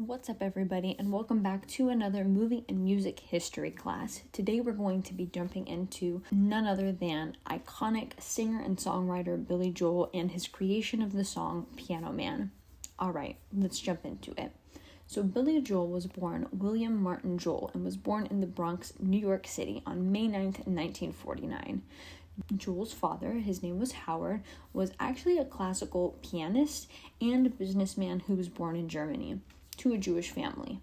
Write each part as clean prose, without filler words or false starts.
What's up, everybody, and welcome back to another movie and music history class. Today we're going to be jumping into none other than iconic singer and songwriter Billy Joel and his creation of the song Piano Man. Alright, let's jump into it. So Billy Joel was born William Martin Joel and was born in the Bronx, New York City on May 9th, 1949. Joel's father, his name was Howard, was actually a classical pianist and a businessman who was born in Germany to a Jewish family.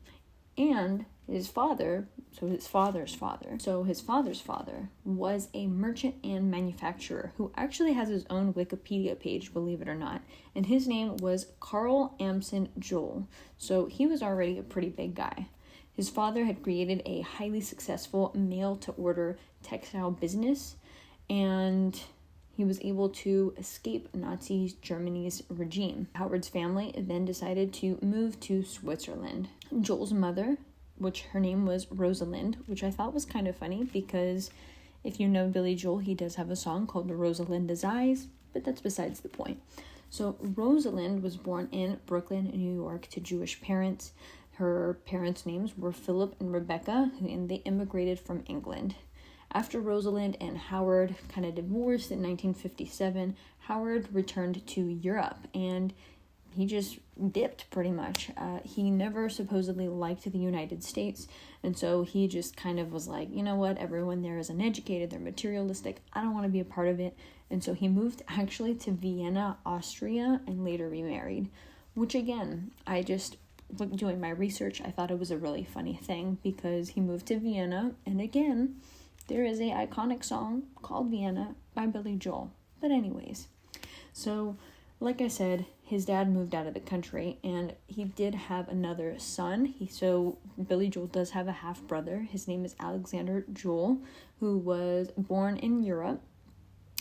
And his father, his father's father was a merchant and manufacturer who actually has his own Wikipedia page, believe it or not. And his name was Carl Amson Joel. So he was already a pretty big guy. His father had created a highly successful mail-to-order textile business, and he was able to escape Nazi Germany's regime. Howard's family then decided to move to Switzerland. Joel's mother, which her name was Rosalind, which I thought was kind of funny because if you know Billy Joel, he does have a song called Rosalinda's Eyes, but that's besides the point. So Rosalind was born in Brooklyn, New York, to Jewish parents. Her parents' names were Philip and Rebecca, and they immigrated from England. After Rosalind and Howard kind of divorced in 1957, Howard returned to Europe and he just dipped pretty much. He never supposedly liked the United States, and so he just kind of was like, you know what, everyone there is uneducated, they're materialistic, I don't want to be a part of it. And so he moved actually to Vienna, Austria, and later remarried, which again, doing my research, I thought it was a really funny thing because he moved to Vienna, and again, there is an iconic song called Vienna by Billy Joel. But anyways, so like I said, his dad moved out of the country and he did have another son. So Billy Joel does have a half-brother. His name is Alexander Joel, who was born in Europe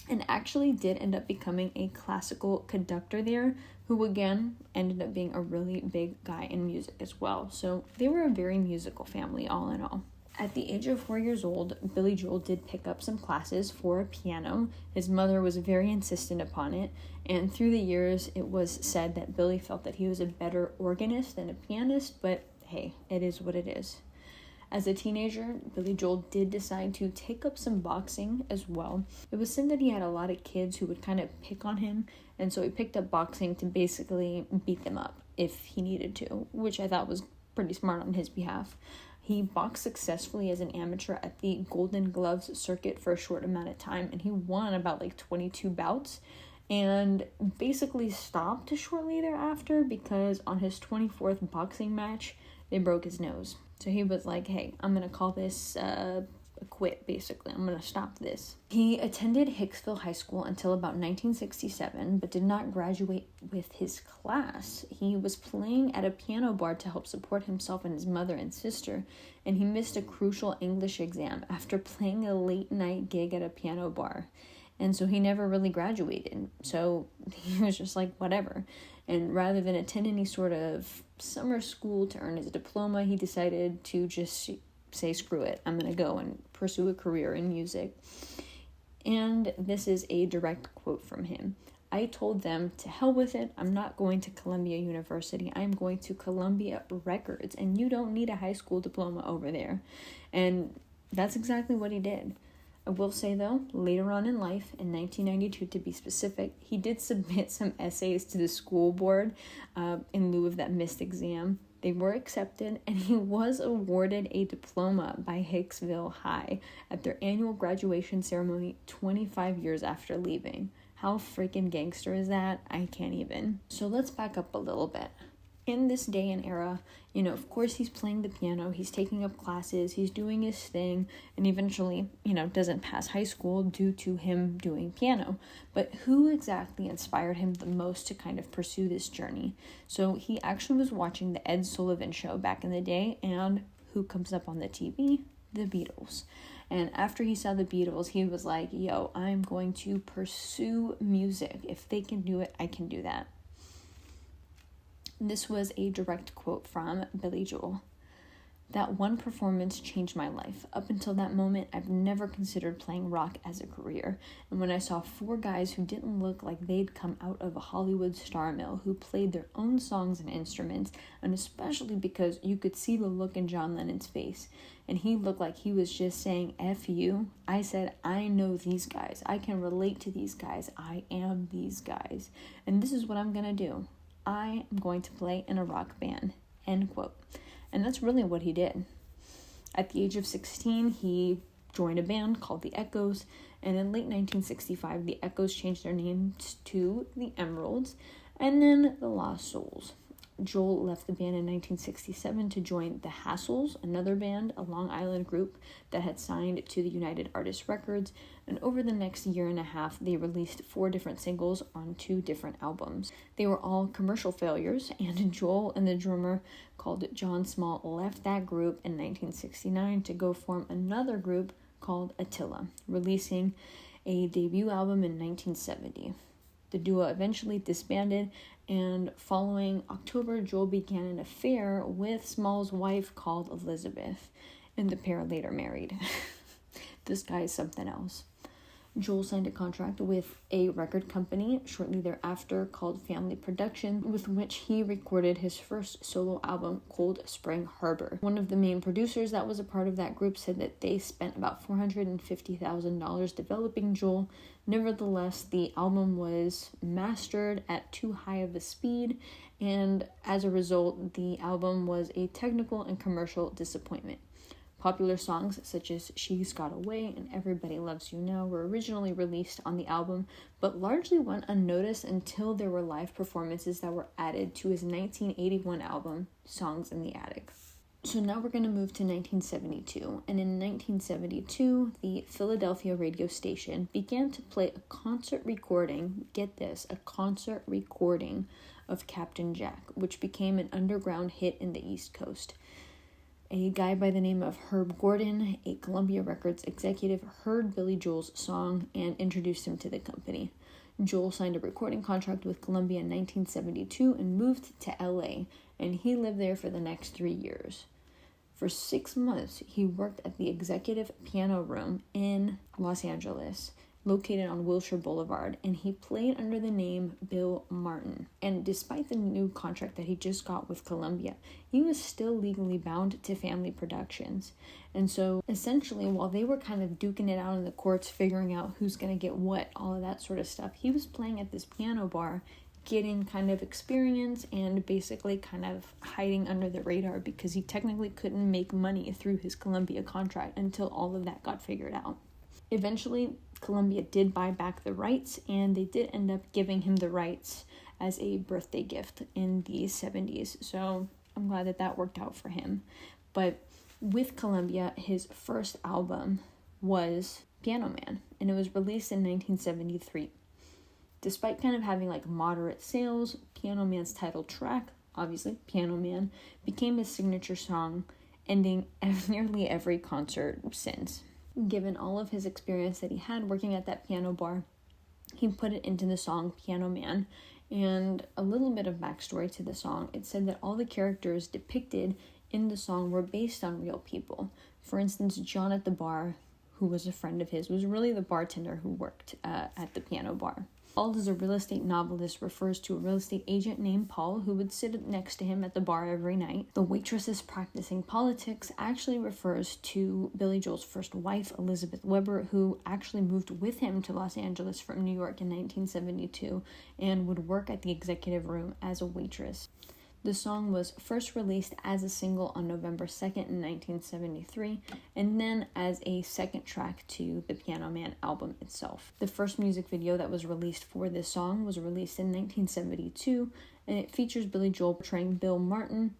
and actually did end up becoming a classical conductor there, who again ended up being a really big guy in music as well. So they were a very musical family all in all. At the age of 4 years old, Billy Joel did pick up some classes for piano. His mother was very insistent upon it, and through the years, it was said that Billy felt that he was a better organist than a pianist, but hey, it is what it is. As a teenager, Billy Joel did decide to take up some boxing as well. It was said that he had a lot of kids who would kind of pick on him, and so he picked up boxing to basically beat them up if he needed to, which I thought was pretty smart on his behalf. He boxed successfully as an amateur at the Golden Gloves circuit for a short amount of time, and he won about 22 bouts, and basically stopped shortly thereafter because on his 24th boxing match, they broke his nose. So he was like, hey, I'm going to call this a quit, basically. I'm going to stop this. He attended Hicksville High School until about 1967, but did not graduate with his class. He was playing at a piano bar to help support himself and his mother and sister, and he missed a crucial English exam after playing a late-night gig at a piano bar. And so he never really graduated. So he was just like, whatever. And rather than attend any sort of summer school to earn his diploma, he decided to just say, screw it, I'm going to go and pursue a career in music. And this is a direct quote from him. I told them, to hell with it, I'm not going to Columbia University, I'm going to Columbia Records, and you don't need a high school diploma over there. And that's exactly what he did. I will say, though, later on in life, in 1992 to be specific, he did submit some essays to the school board in lieu of that missed exam. They were accepted, and he was awarded a diploma by Hicksville High at their annual graduation ceremony 25 years after leaving. How freaking gangster is that? I can't even. So let's back up a little bit. In this day and era, of course he's playing the piano, he's taking up classes, he's doing his thing, and eventually, doesn't pass high school due to him doing piano. But who exactly inspired him the most to kind of pursue this journey? So he actually was watching the Ed Sullivan Show back in the day, and who comes up on the TV? The Beatles. And after he saw the Beatles, he was like, yo, I'm going to pursue music. If they can do it, I can do that. This was a direct quote from Billy Joel. That one performance changed my life. Up until that moment, I've never considered playing rock as a career. And when I saw 4 guys who didn't look like they'd come out of a Hollywood star mill, who played their own songs and instruments, and especially because you could see the look in John Lennon's face, and he looked like he was just saying F you, I said, I know these guys. I can relate to these guys. I am these guys. And this is what I'm going to do. I am going to play in a rock band. End quote. And that's really what he did. At the age of 16, he joined a band called the Echoes, and in late 1965, the Echoes changed their names to the Emeralds, and then the Lost Souls. Joel left the band in 1967 to join the Hassles, another band, a Long Island group that had signed to the United Artists Records, and over the next year and a half, they released 4 different singles on 2 different albums. They were all commercial failures, and Joel and the drummer called John Small left that group in 1969 to go form another group called Attila, releasing a debut album in 1970. The duo eventually disbanded, and following October, Joel began an affair with Small's wife called Elizabeth, and the pair later married. This guy is something else. Joel signed a contract with a record company shortly thereafter called Family Production, with which he recorded his first solo album, Cold Spring Harbor. One of the main producers that was a part of that group said that they spent about $450,000 developing Joel. Nevertheless, the album was mastered at too high of a speed, and as a result, the album was a technical and commercial disappointment. Popular songs such as She's Got Away and Everybody Loves You Now were originally released on the album, but largely went unnoticed until there were live performances that were added to his 1981 album, Songs in the Attic. So now we're going to move to 1972, and in 1972, the Philadelphia radio station began to play a concert recording, get this, a concert recording of Captain Jack, which became an underground hit in the East Coast. A guy by the name of Herb Gordon, a Columbia Records executive, heard Billy Joel's song and introduced him to the company. Joel signed a recording contract with Columbia in 1972 and moved to LA, and he lived there for the next 3 years. For 6 months, he worked at the Executive Piano Room in Los Angeles, located on Wilshire Boulevard, and he played under the name Bill Martin. And despite the new contract that he just got with Columbia, he was still legally bound to Family Productions. And so essentially, while they were kind of duking it out in the courts, figuring out who's going to get what, all of that sort of stuff, he was playing at this piano bar, getting kind of experience and basically kind of hiding under the radar because he technically couldn't make money through his Columbia contract until all of that got figured out. Eventually, Columbia did buy back the rights, and they did end up giving him the rights as a birthday gift in the 70s. So I'm glad that that worked out for him. But with Columbia, his first album was Piano Man, and it was released in 1973. Despite kind of having like moderate sales, Piano Man's title track, obviously Piano Man, became his signature song, ending nearly every concert since. Given all of his experience that he had working at that piano bar, he put it into the song Piano Man. And a little bit of backstory to the song, it said that all the characters depicted in the song were based on real people. For instance, John at the bar, who was a friend of his, was really the bartender who worked at the piano bar. Paul is a real estate novelist, refers to a real estate agent named Paul who would sit next to him at the bar every night. The waitress practicing politics actually refers to Billy Joel's first wife, Elizabeth Weber, who actually moved with him to Los Angeles from New York in 1972 and would work at the executive room as a waitress. The song was first released as a single on November 2nd in 1973, and then as a second track to the Piano Man album itself. The first music video that was released for this song was released in 1972, and it features Billy Joel portraying Bill Martin,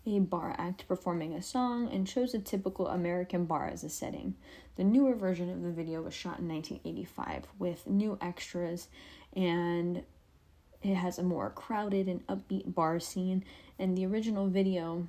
a bar act performing a song, and shows a typical American bar as a setting. The newer version of the video was shot in 1985 with new extras, and it has a more crowded and upbeat bar scene, and the original video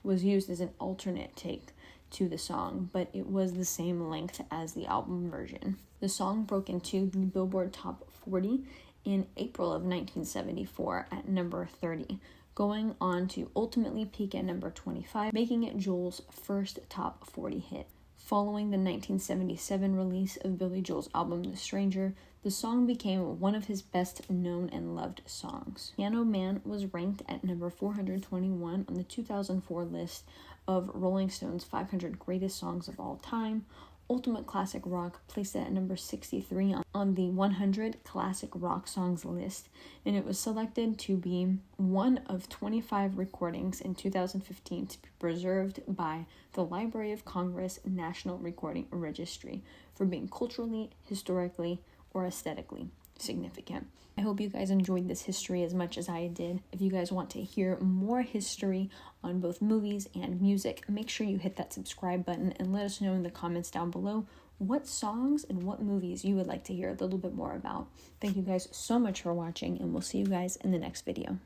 was used as an alternate take to the song, but it was the same length as the album version. The song broke into the Billboard Top 40 in April of 1974 at number 30, going on to ultimately peak at number 25, making it Joel's first top 40 hit. Following the 1977 release of Billy Joel's album The Stranger, the song became one of his best known and loved songs. Piano Man was ranked at number 421 on the 2004 list of Rolling Stone's 500 Greatest Songs of All Time. Ultimate Classic Rock placed it at number 63 on the 100 Classic Rock Songs list, and it was selected to be one of 25 recordings in 2015 to be preserved by the Library of Congress National Recording Registry for being culturally, historically, or aesthetically significant. I hope you guys enjoyed this history as much as I did. If you guys want to hear more history on both movies and music, make sure you hit that subscribe button and let us know in the comments down below what songs and what movies you would like to hear a little bit more about. Thank you guys so much for watching, and we'll see you guys in the next video.